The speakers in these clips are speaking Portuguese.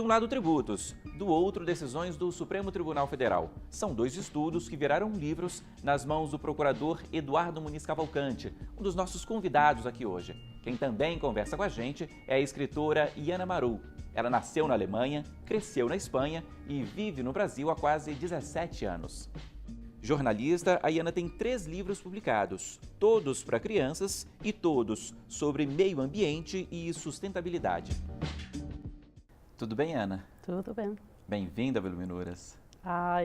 De um lado, tributos, do outro, decisões do Supremo Tribunal Federal. São dois estudos que viraram livros nas mãos do procurador Eduardo Muniz Cavalcante, um dos nossos convidados aqui hoje. Quem também conversa com a gente é a escritora Yana Maru. Ela nasceu na Alemanha, cresceu na Espanha e vive no Brasil há quase 17 anos. Jornalista, a Yana tem 3 livros publicados, todos para crianças e todos sobre meio ambiente e sustentabilidade. Tudo bem, Yana? Tudo bem. Bem-vinda a Iluminuras.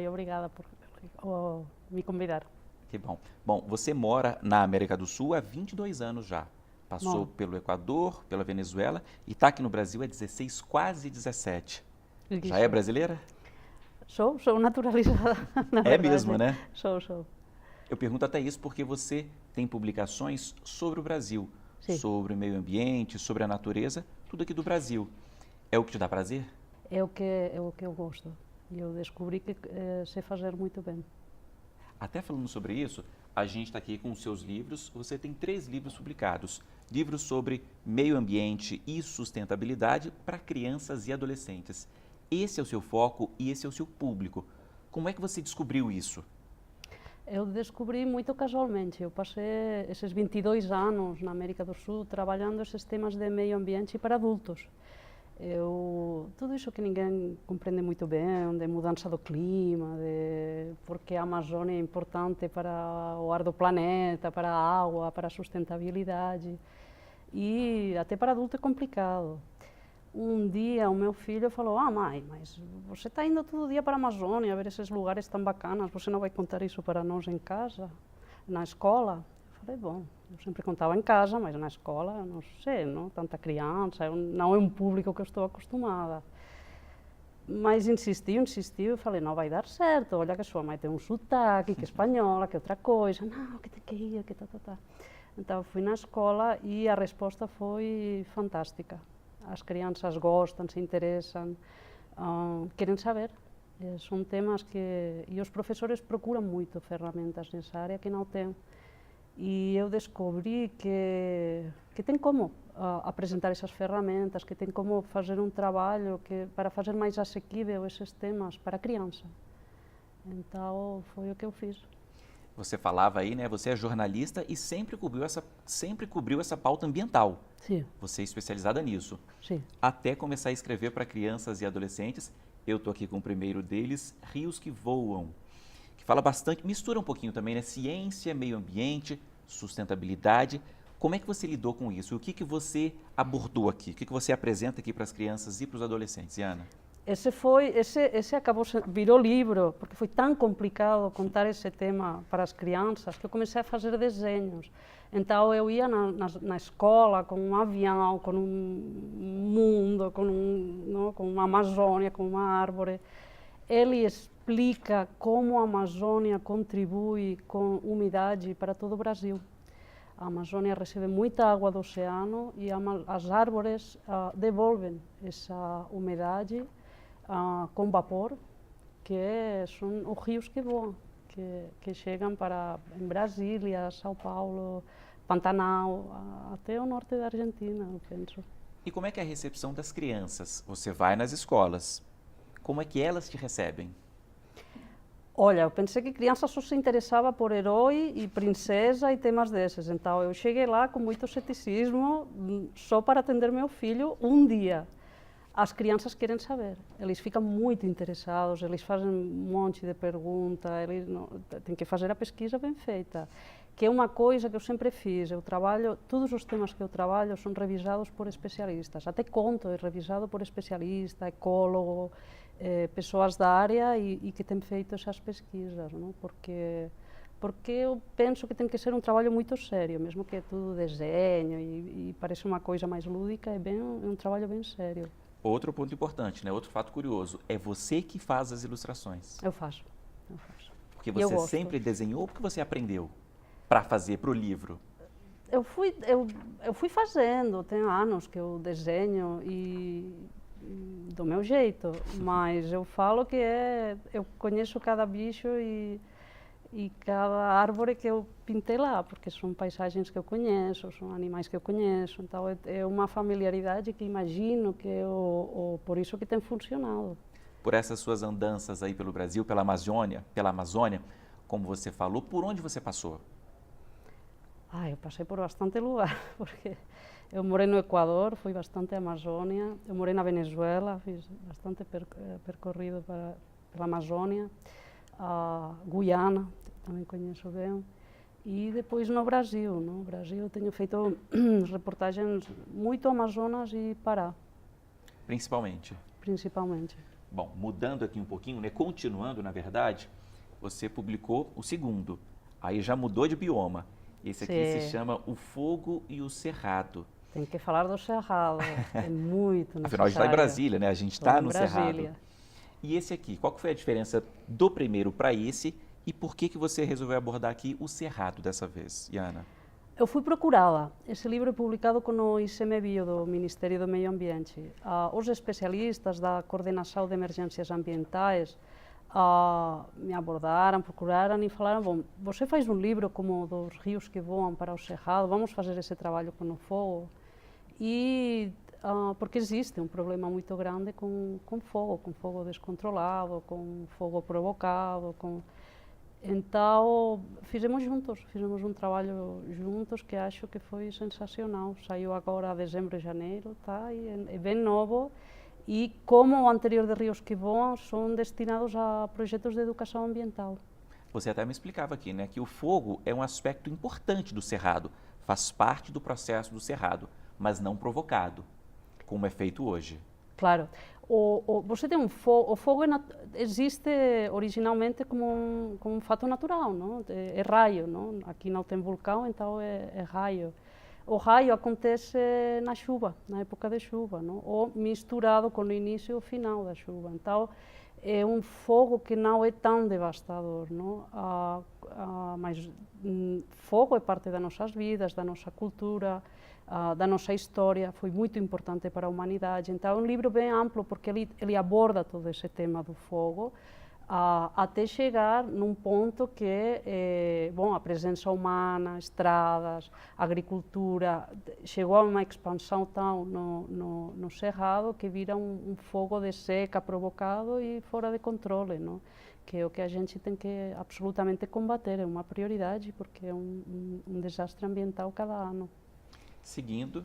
Obrigada por me convidar. Que bom. Bom, você mora na América do Sul há 22 anos já. Passou pelo Equador, pela Venezuela e está aqui no Brasil há 16, quase 17. Já é brasileira? Sou naturalizada, na verdade. É mesmo, né? Sou. Eu pergunto até isso porque você tem publicações sobre o Brasil, Sim. Sobre o meio ambiente, sobre a natureza, tudo aqui do Brasil. É o que te dá prazer? É o que eu gosto. E eu descobri que sei fazer muito bem. Até falando sobre isso, a gente está aqui com os seus livros. Você tem 3 livros publicados. Livros sobre meio ambiente e sustentabilidade para crianças e adolescentes. Esse é o seu foco e esse é o seu público. Como é que você descobriu isso? Eu descobri muito casualmente. Eu passei esses 22 anos na América do Sul trabalhando esses temas de meio ambiente para adultos. Tudo isso que ninguém compreende muito bem, de mudança do clima, de porque a Amazônia é importante para o ar do planeta, para a água, para a sustentabilidade. E até para adulto é complicado. Um dia o meu filho falou: mãe, mas você está indo todo dia para a Amazônia, ver esses lugares tão bacanas, você não vai contar isso para nós em casa, na escola? Eu falei: bom, eu sempre contava em casa, mas na escola, não sei, não? Tanta criança, não é um público que eu estou acostumada. Mas insistiu, e falei: não vai dar certo, olha que sua mãe tem um sotaque, que é espanhola, que é outra coisa, não, que tem que ir, que tá. Então fui na escola e a resposta foi fantástica. As crianças gostam, se interessam, querem saber. São temas que... E os professores procuram muito ferramentas nessa área que não têm. E eu descobri que tem como apresentar essas ferramentas, que tem como fazer um trabalho para fazer mais acessível esses temas para a criança. Então foi o que eu fiz. Você falava aí, né? Você é jornalista e sempre cobriu essa pauta ambiental. Sim. Você é especializada nisso. Sim. Até começar a escrever para crianças e adolescentes. Eu estou aqui com o primeiro deles, Rios que Voam, que fala bastante, mistura um pouquinho também, né? Ciência, meio ambiente, sustentabilidade. Como é que você lidou com isso? O que você abordou aqui? O que você apresenta aqui para as crianças e para os adolescentes, Yana? Esse virou livro, porque foi tão complicado contar esse tema para as crianças que eu comecei a fazer desenhos. Então eu ia na escola com um avião, com um mundo, com uma Amazônia, com uma árvore. Ele explica como a Amazônia contribui com umidade para todo o Brasil. A Amazônia recebe muita água do oceano e as árvores devolvem essa umidade com vapor, que são os rios que voam, que chegam em Brasília, São Paulo, Pantanal, até o norte da Argentina, eu penso. E como é que é a recepção das crianças? Você vai nas escolas, como é que elas te recebem? Olha, eu pensei que criança só se interessava por herói e princesa e temas desses, então eu cheguei lá com muito ceticismo, só para atender meu filho um dia. As crianças querem saber, eles ficam muito interessados, eles fazem um monte de perguntas, eles têm que fazer a pesquisa bem feita, que é uma coisa que eu sempre fiz. Todos os temas que eu trabalho são revisados por especialistas, até conto é revisado por especialista, ecólogo, pessoas da área e que têm feito essas pesquisas, não? Porque eu penso que tem que ser um trabalho muito sério, mesmo que é tudo desenho e parece uma coisa mais lúdica, é um trabalho bem sério. Outro ponto importante, né? Outro fato curioso, é você que faz as ilustrações. Eu faço. Porque você sempre desenhou ou porque você aprendeu para fazer para o livro? Eu fui fazendo, tem anos que eu desenho do meu jeito, mas eu falo que eu conheço cada bicho e e cada árvore que eu pintei lá, porque são paisagens que eu conheço, são animais que eu conheço, então é uma familiaridade que imagino que por isso que tem funcionado. Por essas suas andanças aí pelo Brasil, pela Amazônia, como você falou, por onde você passou? Eu passei por bastante lugar, porque eu morei no Equador, fui bastante à Amazônia, eu morei na Venezuela, fiz bastante percorrido pela Amazônia, a Guiana, também conheço bem, e depois no Brasil. No Brasil tenho feito reportagens muito Amazonas e Pará. Principalmente? Principalmente. Bom, mudando aqui um pouquinho, né, continuando na verdade, você publicou o segundo, aí já mudou de bioma. Esse aqui se chama O Fogo e o Cerrado. Tem que falar do Cerrado, é muito necessário. Afinal, a gente está em Brasília, né? A gente está no Brasília. Cerrado. E esse aqui, qual que foi a diferença do primeiro para esse e por que você resolveu abordar aqui o Cerrado dessa vez, Iana? Eu fui procurada. Esse livro é publicado com o ICMBio do Ministério do Meio Ambiente. Os especialistas da Coordenação de Emergências Ambientais me abordaram, procuraram e falaram: bom, você faz um livro como dos rios que voam para o Cerrado, vamos fazer esse trabalho com o fogo. E porque existe um problema muito grande com fogo descontrolado, com fogo provocado. Então, fizemos um trabalho juntos que acho que foi sensacional. Saiu agora dezembro e janeiro, tá? E é bem novo. E como o anterior de Rios que Voam, são destinados a projetos de educação ambiental. Você até me explicava aqui, né, que o fogo é um aspecto importante do cerrado, faz parte do processo do cerrado, mas não provocado, como é feito hoje. Claro. Você tem o fogo existe originalmente como um fato natural, não? É raio, não? Aqui não tem vulcão, então é raio. O raio acontece na chuva, na época de chuva, não? Ou misturado com o início e o final da chuva. Então, é um fogo que não é tão devastador, não? Mas fogo é parte das nossas vidas, da nossa cultura, da nossa história, foi muito importante para a humanidade. Então, é um livro bem amplo, porque ele aborda todo esse tema do fogo, até chegar num ponto que é, bom, a presença humana, estradas, agricultura, chegou a uma expansão tão no Cerrado que vira um fogo de seca provocado e fora de controle, não? Que é o que a gente tem que absolutamente combater, é uma prioridade, porque é um desastre ambiental cada ano. Seguindo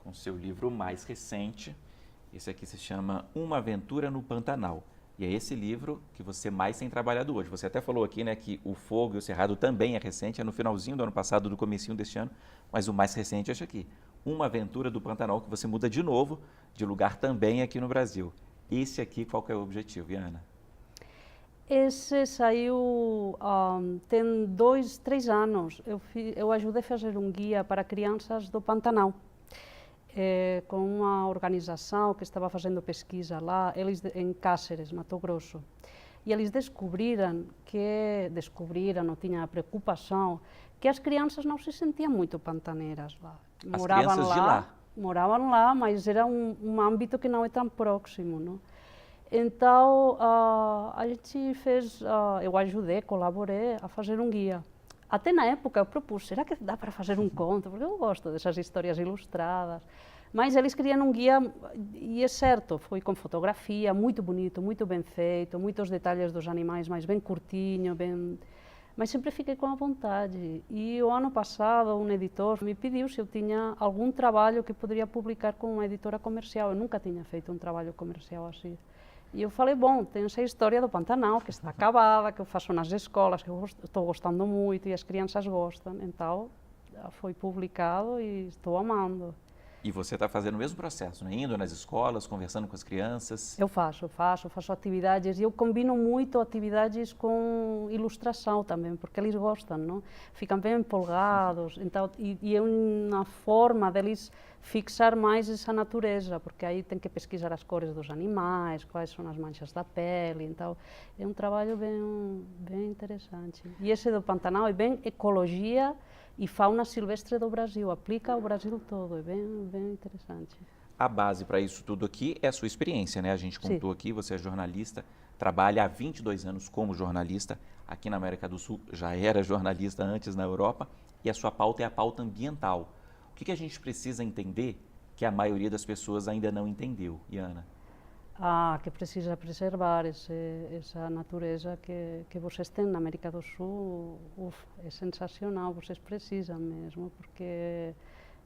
com seu livro mais recente, esse aqui se chama Uma Aventura no Pantanal. E é esse livro que você mais tem trabalhado hoje. Você até falou aqui, né, que O Fogo e o Cerrado também é recente, é no finalzinho do ano passado, do comecinho deste ano, mas o mais recente é este aqui, Uma Aventura do Pantanal, que você muda de novo de lugar também aqui no Brasil. Esse aqui, qual que é o objetivo, Iana? Esse saiu tem 2, 3 anos. Eu ajudei a fazer um guia para crianças do Pantanal. Com uma organização que estava fazendo pesquisa lá, eles em Cáceres, Mato Grosso. E eles descobriram, não tinha a preocupação, que as crianças não se sentiam muito pantaneiras lá. As crianças de lá? Moravam lá, mas era um âmbito que não é tão próximo, não? Então, a gente fez, eu ajudei, colaborei a fazer um guia. Até na época eu propus, será que dá para fazer um conto? Porque eu gosto dessas histórias ilustradas. Mas eles queriam um guia, e é certo, foi com fotografia, muito bonito, muito bem feito, muitos detalhes dos animais, mas bem curtinho, mas sempre fiquei com a vontade. E o ano passado um editor me pediu se eu tinha algum trabalho que poderia publicar com uma editora comercial. Eu nunca tinha feito um trabalho comercial assim. E eu falei, bom, tem essa história do Pantanal, que está acabada, que eu faço nas escolas, que eu estou gostando muito e as crianças gostam. Então, foi publicado e estou amando. E você está fazendo o mesmo processo, né? Indo nas escolas, conversando com as crianças? Eu faço atividades, e eu combino muito atividades com ilustração também, porque eles gostam, não? Ficam bem empolgados, então, e é uma forma deles fixar mais essa natureza, porque aí tem que pesquisar as cores dos animais, quais são as manchas da pele, então é um trabalho bem interessante. E esse do Pantanal é bem ecologia e fauna silvestre do Brasil, aplica ao Brasil todo, é bem interessante. A base para isso tudo aqui é a sua experiência, né? A gente contou aqui, você é jornalista, trabalha há 22 anos como jornalista aqui na América do Sul, já era jornalista antes na Europa, e a sua pauta é a pauta ambiental. O que a gente precisa entender que a maioria das pessoas ainda não entendeu, Iana? Que precisa preservar essa natureza que vocês têm na América do Sul. É sensacional, vocês precisam mesmo, porque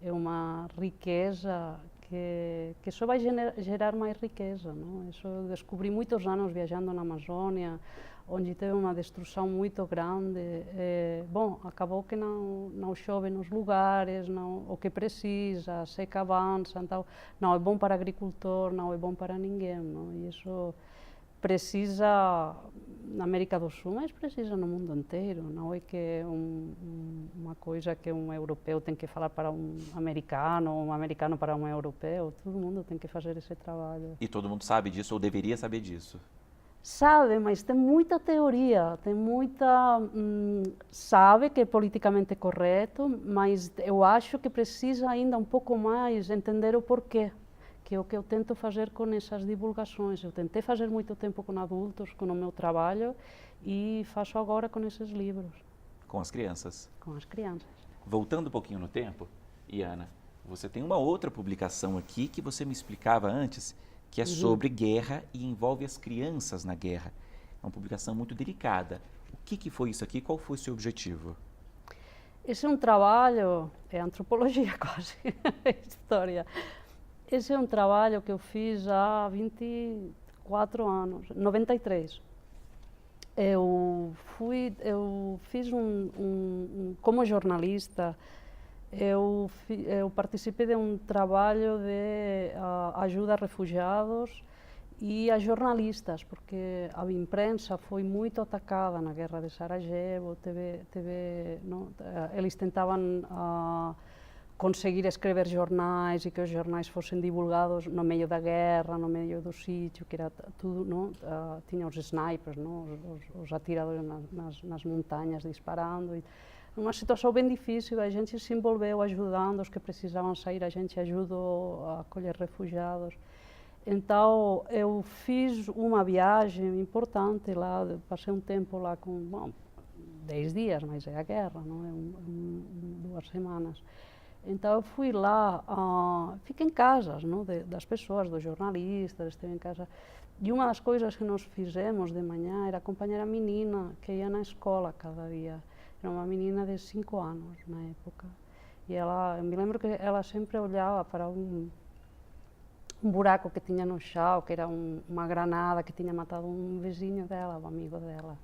é uma riqueza que só vai gerar mais riqueza, não? Isso eu descobri muitos anos viajando na Amazônia, onde teve uma destruição muito grande. Bom, acabou que não chove nos lugares, o que precisa, a seca avança, então não é bom para o agricultor, não é bom para ninguém, não? E isso precisa na América do Sul, mas precisa no mundo inteiro. Não é que é uma coisa que um europeu tem que falar para um americano para um europeu. Todo mundo tem que fazer esse trabalho. E todo mundo sabe disso ou deveria saber disso? Sabe, mas tem muita teoria, sabe que é politicamente correto, mas eu acho que precisa ainda um pouco mais entender o porquê, que é o que eu tento fazer com essas divulgações. Eu tentei fazer muito tempo com adultos, com o meu trabalho, e faço agora com esses livros. Com as crianças? Com as crianças. Voltando um pouquinho no tempo, Iana, você tem uma outra publicação aqui que você me explicava antes, que é sobre guerra e envolve as crianças na guerra. É uma publicação muito delicada. O que foi isso aqui? Qual foi o seu objetivo? Esse é um trabalho, é antropologia quase, história. Esse é um trabalho que eu fiz há 24 anos, 93. Eu fiz como jornalista, eu participei de um trabalho de ajuda a refugiados e a jornalistas, porque a imprensa foi muito atacada na guerra de Sarajevo. Eles tentavam conseguir escrever jornais e que os jornais fossem divulgados no meio da guerra, no meio do sítio, que era tudo, não? Tinha os snipers, não? Os atiradores nas montanhas disparando. Uma situação bem difícil, a gente se envolveu ajudando os que precisavam sair, a gente ajudou a acolher refugiados. Então, eu fiz uma viagem importante lá, passei um tempo lá com 10 dias, mas é a guerra, não é? 2 semanas. Então, eu fui lá, fiquei em casas, não? Das pessoas, dos jornalistas, estive em casa. E uma das coisas que nós fizemos de manhã era acompanhar a menina que ia na escola cada dia. Era uma menina de 5 anos na época. E eu me lembro que ela sempre olhava para um buraco que tinha no chão, que era uma granada que tinha matado um vizinho dela, um amigo dela.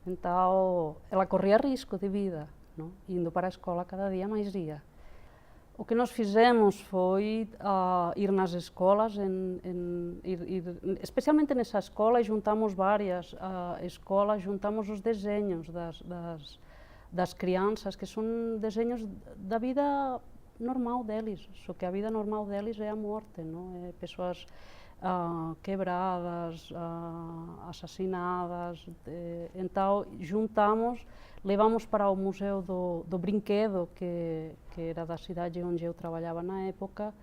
Então, ela corria risco de vida, não? Indo para a escola cada dia mais dia. O que nós fizemos foi ir nas escolas, especialmente nessa escola, e juntamos várias escolas, juntamos os desenhos das crianças, que são desenhos da vida normal deles, só que a vida normal deles é a morte, não? É pessoas quebradas, assassinadas. Então, juntamos, levamos para o Museu do Brinquedo, que era da cidade onde eu trabalhava na época,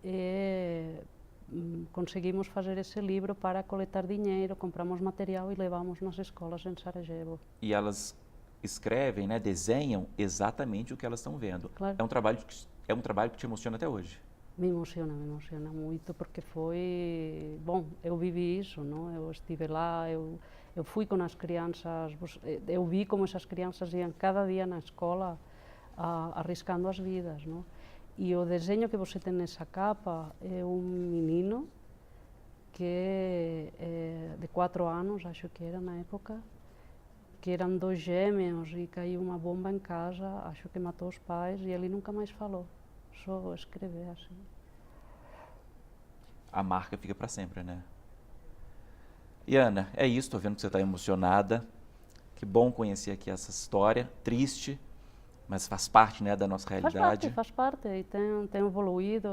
e conseguimos fazer esse livro para coletar dinheiro, compramos material e levamos nas escolas em Sarajevo. E elas escrevem, né, desenham exatamente o que elas estão vendo. Claro. É um trabalho que te emociona até hoje. Me emociona muito, porque foi... Bom, eu vivi isso, não? Eu estive lá, eu fui com as crianças, eu vi como essas crianças iam cada dia na escola arriscando as vidas, não? E o desenho que você tem nessa capa é um menino que de 4 anos, acho que era na época, que eram 2 gêmeos e caiu uma bomba em casa, acho que matou os pais e ele nunca mais falou. Só escrever assim. A marca fica para sempre, né? Iana, é isso, estou vendo que você está emocionada. Que bom conhecer aqui essa história, triste, mas faz parte, né, da nossa realidade. Faz parte, e tem evoluído,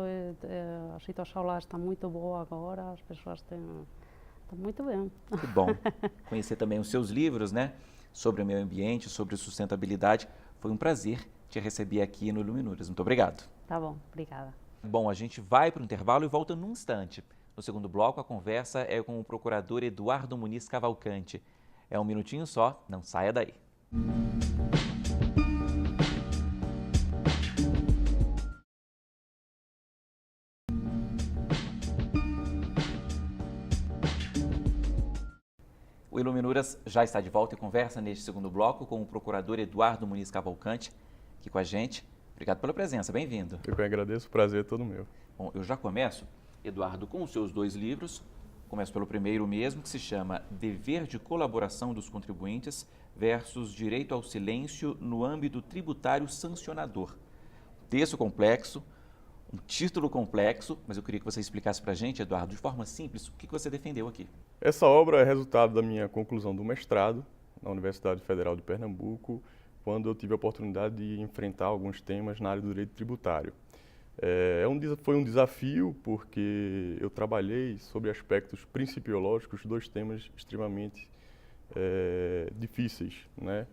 a situação lá está muito boa agora, as pessoas estão muito bem. Que bom. Conhecer também os seus livros, né, sobre o meio ambiente, sobre sustentabilidade. Foi um prazer te receber aqui no Iluminuras. Muito obrigado. Tá bom, obrigada. Bom, a gente vai para o intervalo e volta num instante. No segundo bloco, a conversa é com o procurador Eduardo Muniz Cavalcante. É um minutinho só, não saia daí. O Iluminuras já está de volta e conversa neste segundo bloco com o procurador Eduardo Muniz Cavalcante, aqui com a gente. Obrigado pela presença, bem-vindo. Eu que agradeço, o prazer é todo meu. Bom, eu já começo, Eduardo, com os seus 2 livros. Começo pelo primeiro mesmo, que se chama Dever de Colaboração dos Contribuintes versus Direito ao Silêncio no âmbito tributário sancionador. Texto complexo, um título complexo, mas eu queria que você explicasse para a gente, Eduardo, de forma simples, o que você defendeu aqui. Essa obra é resultado da minha conclusão do mestrado na Universidade Federal de Pernambuco, quando eu tive a oportunidade de enfrentar alguns temas na área do direito tributário. Foi um desafio porque eu trabalhei sobre aspectos principiológicos, 2 temas extremamente difíceis, né?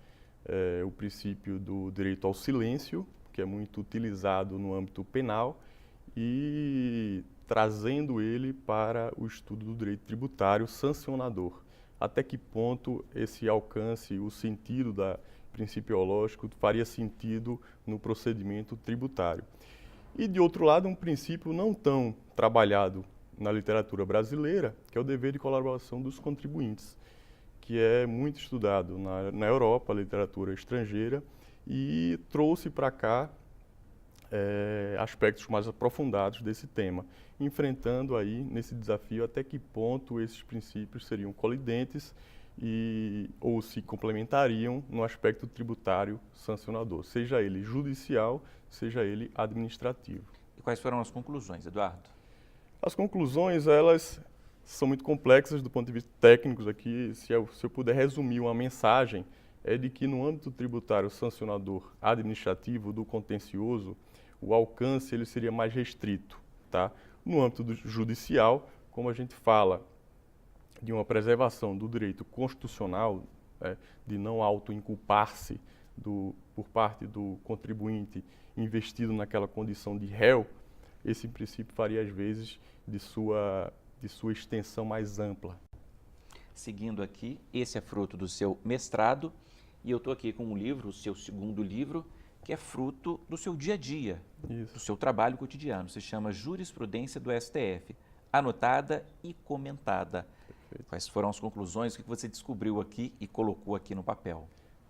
O princípio do direito ao silêncio, que é muito utilizado no âmbito penal, e trazendo ele para o estudo do direito tributário sancionador. Até que ponto esse alcance, o sentido principiológico faria sentido no procedimento tributário. E, de outro lado, um princípio não tão trabalhado na literatura brasileira, que é o dever de colaboração dos contribuintes, que é muito estudado na Europa, literatura estrangeira, e trouxe para cá aspectos mais aprofundados desse tema, enfrentando aí, nesse desafio, até que ponto esses princípios seriam colidentes ou se complementariam no aspecto tributário sancionador, seja ele judicial, seja ele administrativo. E quais foram as conclusões, Eduardo? As conclusões, elas são muito complexas do ponto de vista técnico aqui. Se eu puder resumir uma mensagem, é de que no âmbito tributário sancionador administrativo do contencioso, o alcance ele seria mais restrito, tá? No âmbito judicial, como a gente fala de uma preservação do direito constitucional, de não auto-inculpar-se por parte do contribuinte investido naquela condição de réu, esse princípio faria, às vezes, de sua extensão mais ampla. Seguindo aqui, esse é fruto do seu mestrado, e eu estou aqui com um livro, o seu segundo livro, que é fruto do seu dia a dia, Isso. do seu trabalho cotidiano. Se chama Jurisprudência do STF, anotada e comentada. Perfeito. Quais foram as conclusões que você descobriu aqui e colocou aqui no papel?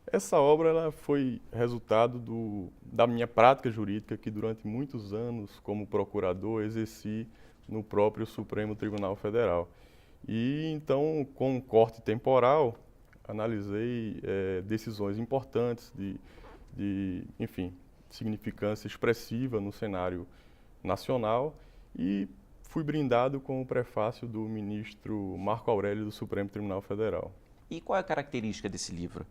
Essa obra ela foi resultado da minha prática jurídica, que durante muitos anos, como procurador, exerci no próprio Supremo Tribunal Federal. E então, com um corte temporal, analisei decisões importantes enfim, significância expressiva no cenário nacional e fui brindado com o prefácio do ministro Marco Aurélio do Supremo Tribunal Federal. E qual é a característica desse livro?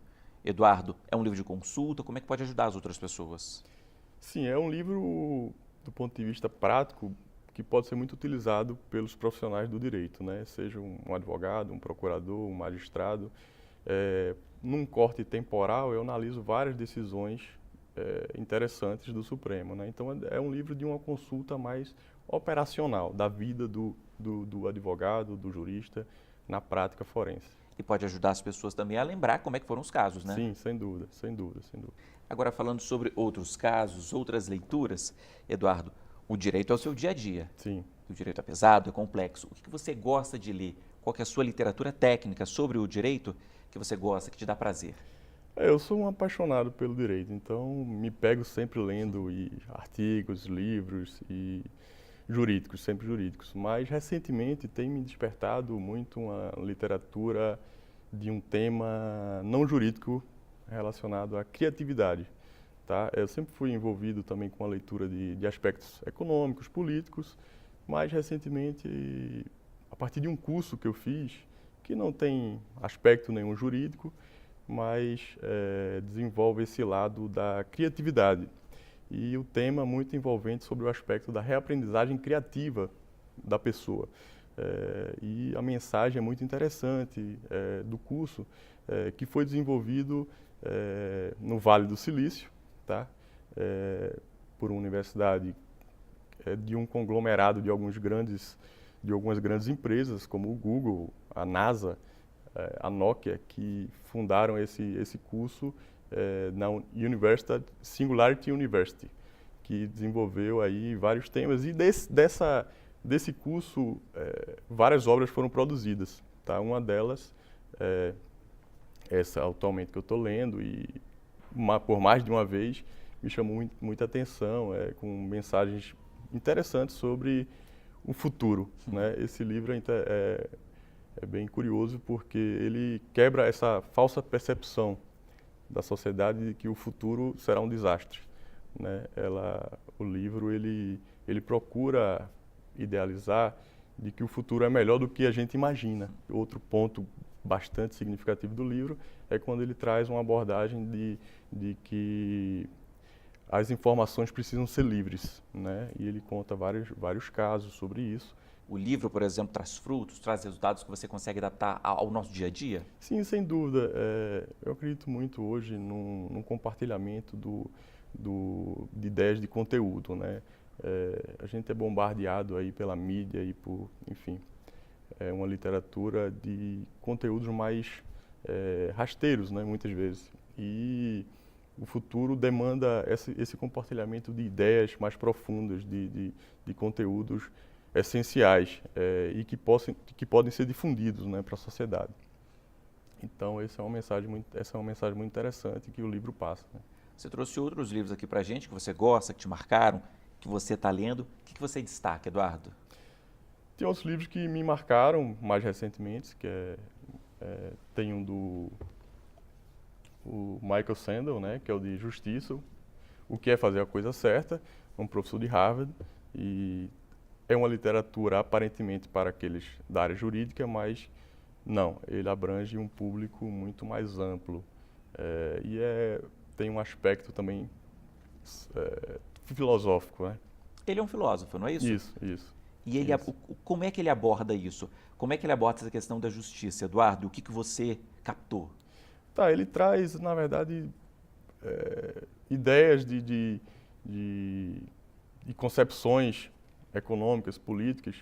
Eduardo, é um livro de consulta? Como é que pode ajudar as outras pessoas? Sim, é um livro, do ponto de vista prático, que pode ser muito utilizado pelos profissionais do direito, né? Seja um advogado, um procurador, um magistrado. Num corte temporal, eu analiso várias decisões interessantes do Supremo, né? Então, é um livro de uma consulta mais operacional, da vida do advogado, do jurista, na prática forense. E pode ajudar as pessoas também a lembrar como é que foram os casos, né? Sim, sem dúvida, sem dúvida, sem dúvida. Agora, falando sobre outros casos, outras leituras, Eduardo, o direito é o seu dia a dia. Sim. O direito é pesado, é complexo. O que você gosta de ler? Qual que é a sua literatura técnica sobre o direito que você gosta, que te dá prazer? Eu sou um apaixonado pelo direito, então me pego sempre lendo artigos, livros e jurídicos, sempre jurídicos. Mas recentemente tem me despertado muito uma literatura de um tema não jurídico relacionado à criatividade. Tá? Eu sempre fui envolvido também com a leitura de aspectos econômicos, políticos, mas recentemente, a partir de um curso que eu fiz, que não tem aspecto nenhum jurídico, mas desenvolve esse lado da criatividade. E o tema muito envolvente sobre o aspecto da reaprendizagem criativa da pessoa. E a mensagem é muito interessante do curso, que foi desenvolvido no Vale do Silício, tá? Por uma universidade é de um conglomerado de algumas grandes empresas, como o Google, a NASA, a Nokia, que fundaram esse curso na Singularity University, que desenvolveu aí vários temas. E desse curso, várias obras foram produzidas. Tá? Uma delas, essa atualmente que eu estou lendo, e por mais de uma vez, me chamou muita atenção, com mensagens interessantes sobre o futuro. Né? Esse livro é bem curioso porque ele quebra essa falsa percepção da sociedade de que o futuro será um desastre. Né? O livro ele procura idealizar de que o futuro é melhor do que a gente imagina. Outro ponto bastante significativo do livro é quando ele traz uma abordagem de que as informações precisam ser livres, né? E ele conta vários casos sobre isso. O livro, por exemplo, traz frutos, traz resultados que você consegue adaptar ao nosso dia a dia? Sim, sem dúvida. Eu acredito muito hoje num compartilhamento de ideias de conteúdo, né? A gente é bombardeado aí pela mídia e enfim, uma literatura de conteúdos mais rasteiros, né? Muitas vezes. E o futuro demanda esse compartilhamento de ideias mais profundas, de conteúdos essenciais e que podem ser difundidos, né, para a sociedade. Então, essa é uma mensagem muito interessante que o livro passa. Né? Você trouxe outros livros aqui para a gente que você gosta, que te marcaram, que você está lendo. O que você destaca, Eduardo? Tem outros livros que me marcaram mais recentemente, tem um do Michael Sandel, né, que é o de Justiça, O que é Fazer a Coisa Certa, um professor de Harvard, e é uma literatura aparentemente para aqueles da área jurídica, mas não, ele abrange um público muito mais amplo tem um aspecto também filosófico, né? Ele é um filósofo, não é isso? Isso. E ele, como é que ele aborda isso? Como é que ele aborda essa questão da justiça, Eduardo? O que você captou? Tá, ele traz, na verdade, ideias de concepções econômicas, políticas,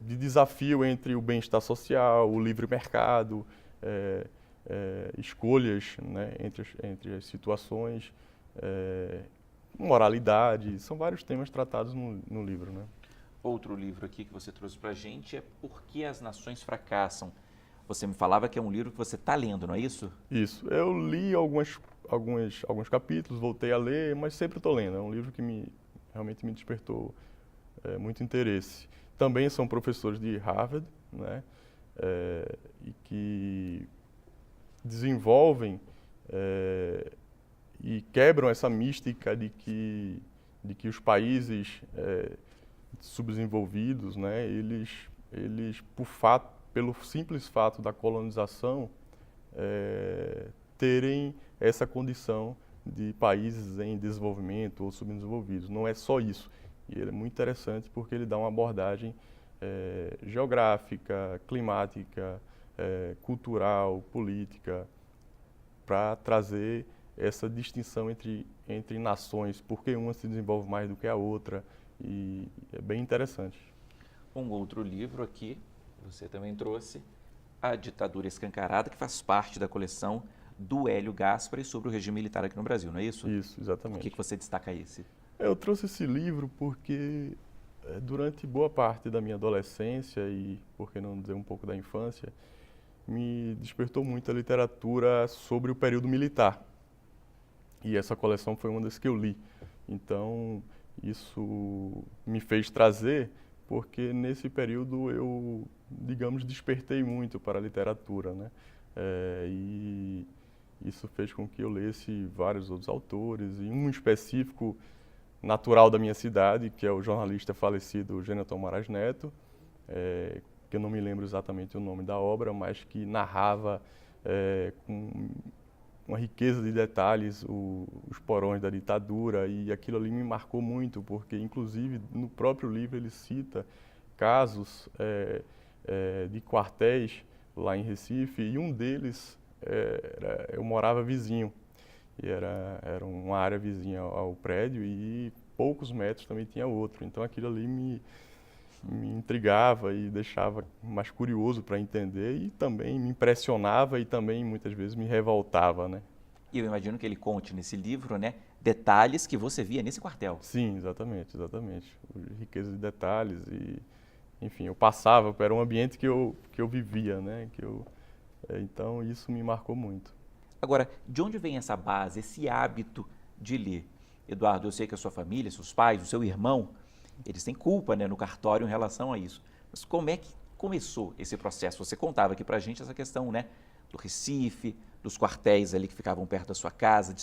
de desafio entre o bem-estar social, o livre mercado, escolhas, né, entre as situações, moralidade, são vários temas tratados no livro. Né? Outro livro aqui que você trouxe para a gente é Por que as Nações Fracassam? Você me falava que é um livro que você está lendo, não é isso? Isso. Eu li alguns capítulos, voltei a ler, mas sempre estou lendo. É um livro que realmente me despertou muito interesse. Também são professores de Harvard, né? E que desenvolvem e quebram essa mística de que os países subdesenvolvidos, né? Eles pelo simples fato da colonização, terem essa condição de países em desenvolvimento ou subdesenvolvidos. Não é só isso. E ele é muito interessante porque ele dá uma abordagem geográfica, climática, cultural, política, para trazer essa distinção entre nações, porque uma se desenvolve mais do que a outra, e é bem interessante. Um outro livro aqui, você também trouxe, A Ditadura Escancarada, que faz parte da coleção do Hélio Gaspari sobre o regime militar aqui no Brasil, não é isso? Isso, exatamente. Por que você destaca esse? Eu trouxe esse livro porque durante boa parte da minha adolescência e, por que não dizer, um pouco da infância, me despertou muito a literatura sobre o período militar. E essa coleção foi uma das que eu li. Então, isso me fez trazer, porque nesse período eu, digamos, despertei muito para a literatura, né? E isso fez com que eu lesse vários outros autores, e um específico natural da minha cidade, que é o jornalista falecido Gêneton Moraes Neto, que eu não me lembro exatamente o nome da obra, mas que narrava com uma riqueza de detalhes os porões da ditadura, e aquilo ali me marcou muito, porque inclusive no próprio livro ele cita casos de quartéis lá em Recife, e um deles eu morava vizinho, e era uma área vizinha ao prédio, e poucos metros também tinha outro. Então aquilo ali me intrigava e deixava mais curioso para entender e também me impressionava e também muitas vezes me revoltava, né? E eu imagino que ele conte nesse livro, né, detalhes que você via nesse quartel. Sim, exatamente. Riqueza de detalhes e, enfim, eu passava, era um ambiente que eu vivia, né? Então isso me marcou muito. Agora, de onde vem essa base, esse hábito de ler? Eduardo, eu sei que a sua família, seus pais, o seu irmão, eles têm culpa, né, no cartório em relação a isso. Mas como é que começou esse processo? Você contava aqui pra gente essa questão, né, do Recife, dos quartéis ali que ficavam perto da sua casa,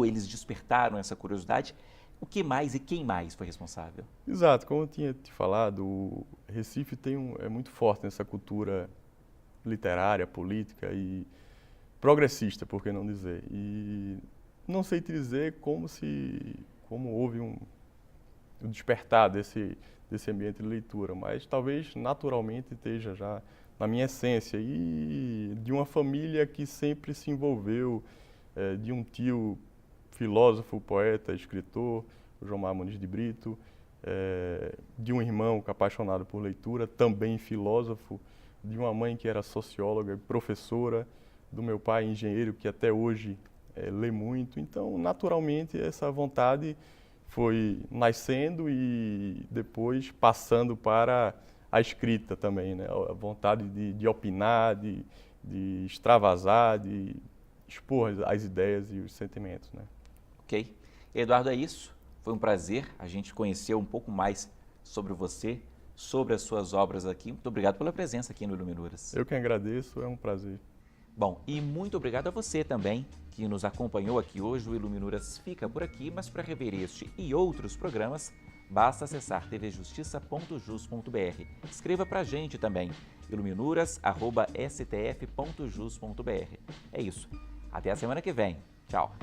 eles despertaram essa curiosidade. O que mais e quem mais foi responsável? Exato, como eu tinha te falado, o Recife é muito forte nessa cultura literária, política e progressista, por que não dizer. E não sei te dizer como houve um despertar desse ambiente de leitura, mas talvez naturalmente esteja já na minha essência e de uma família que sempre se envolveu, de um tio filósofo, poeta, escritor, o João Muniz de Brito, de um irmão que é apaixonado por leitura, também filósofo, de uma mãe que era socióloga e professora, do meu pai engenheiro que até hoje lê muito. Então, naturalmente, essa vontade foi nascendo e depois passando para a escrita também, né? A vontade de opinar, de extravasar, de expor as ideias e os sentimentos, né? Ok. Eduardo, é isso. Foi um prazer a gente conhecer um pouco mais sobre você, sobre as suas obras aqui. Muito obrigado pela presença aqui no Iluminuras. Eu que agradeço, é um prazer. Bom, e muito obrigado a você também que nos acompanhou aqui hoje. O Iluminuras fica por aqui, mas para rever este e outros programas, basta acessar tvjustiça.jus.br. Escreva para a gente também, iluminuras@stf.jus.br. É isso. Até a semana que vem. Tchau.